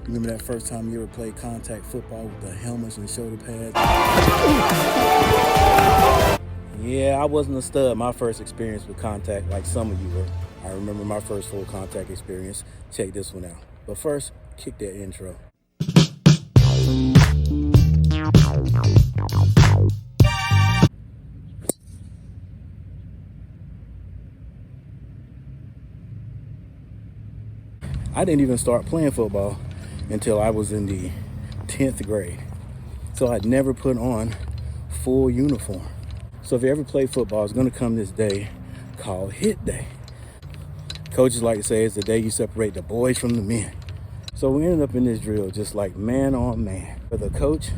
Remember that first time you ever played contact football with the helmets and shoulder pads? Yeah, I wasn't a stud. My first experience with contact like some of you were. I remember my first full contact experience. Check this one out. But first, kick that intro. I didn't even start playing football until I was in the 10th grade. So I'd never put on full uniform. So if you ever play football, it's gonna come this day called hit day. Coaches like to say it's the day you separate the boys from the men. So we ended up in this drill just like man on man. But the coach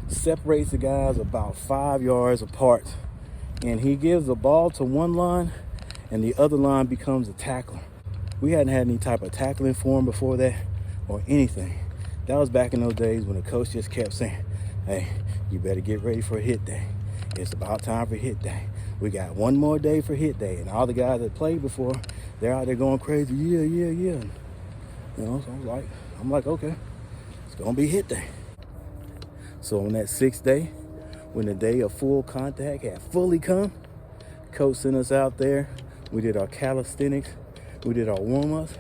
separates the guys about 5 yards apart, and he gives the ball to one line and the other line becomes a tackler. We hadn't had any type of tackling form before that or anything. That was back in those days when the coach just kept saying, hey, you better get ready for hit day. It's about time for hit day. We got one more day for hit day. And all the guys that played before, they're out there going crazy, yeah. You know, so I'm like, okay, it's gonna be hit day. So on that 6th day, when the day of full contact had fully come, coach sent us out there. We did our calisthenics, we did our warm-ups,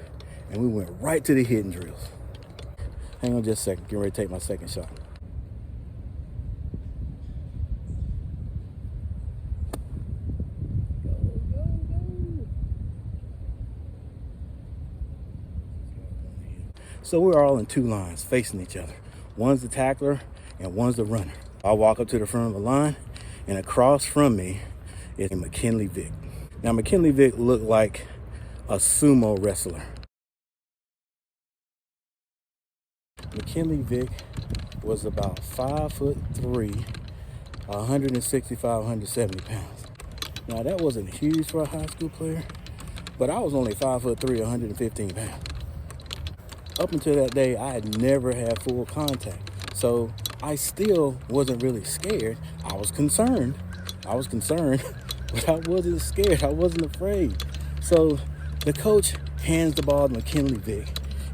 and we went right to the hitting drills. Hang on just a second, get ready to take my second shot. So we're all in two lines facing each other. One's the tackler and one's the runner. I'll walk up to the front of the line, and across from me is McKinley Vick. Now McKinley Vick looked like a sumo wrestler. McKinley Vick was about 5'3", 165, 170 pounds. Now that wasn't huge for a high school player, but I was only 5'3", 115 pounds. Up until that day, I had never had full contact. So I still wasn't really scared. I was concerned, but I wasn't scared. I wasn't afraid. So the coach hands the ball to McKinley Vick,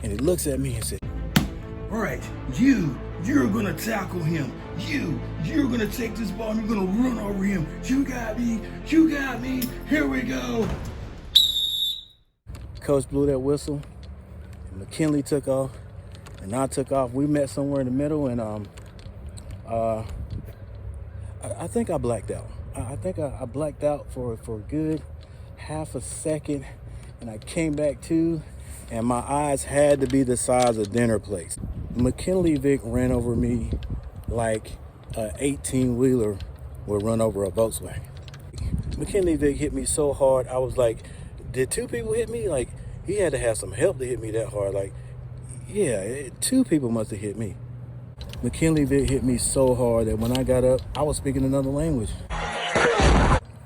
and he looks at me and said, all right, you're gonna tackle him. You're gonna take this ball and you're gonna run over him. You got me, here we go. Coach blew that whistle, and McKinley took off, and I took off. We met somewhere in the middle, and I think I blacked out. I think I blacked out for a good half a second, and I came back to, and my eyes had to be the size of dinner plates. McKinley Vick ran over me like an 18-wheeler would run over a Volkswagen. McKinley Vick hit me so hard, I was like, did two people hit me? Like, he had to have some help to hit me that hard. Like, yeah, two people must have hit me. McKinley Vick hit me so hard that when I got up, I was speaking another language.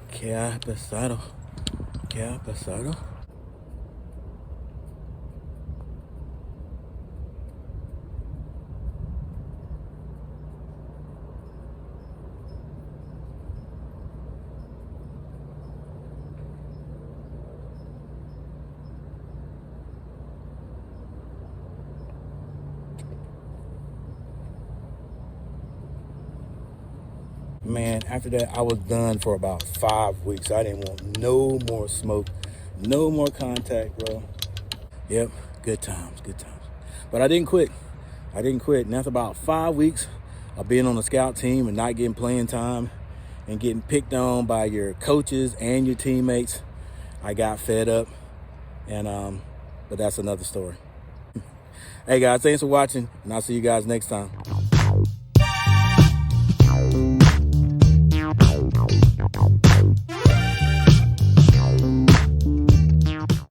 ¿Qué ha pasado? ¿Qué ha pasado? Man, after that, I was done for about 5 weeks. I didn't want no more smoke, no more contact, bro. Yep, good times. But I didn't quit. And after about 5 weeks of being on the scout team and not getting playing time and getting picked on by your coaches and your teammates, I got fed up. And but that's another story. Hey guys, thanks for watching, and I'll see you guys next time.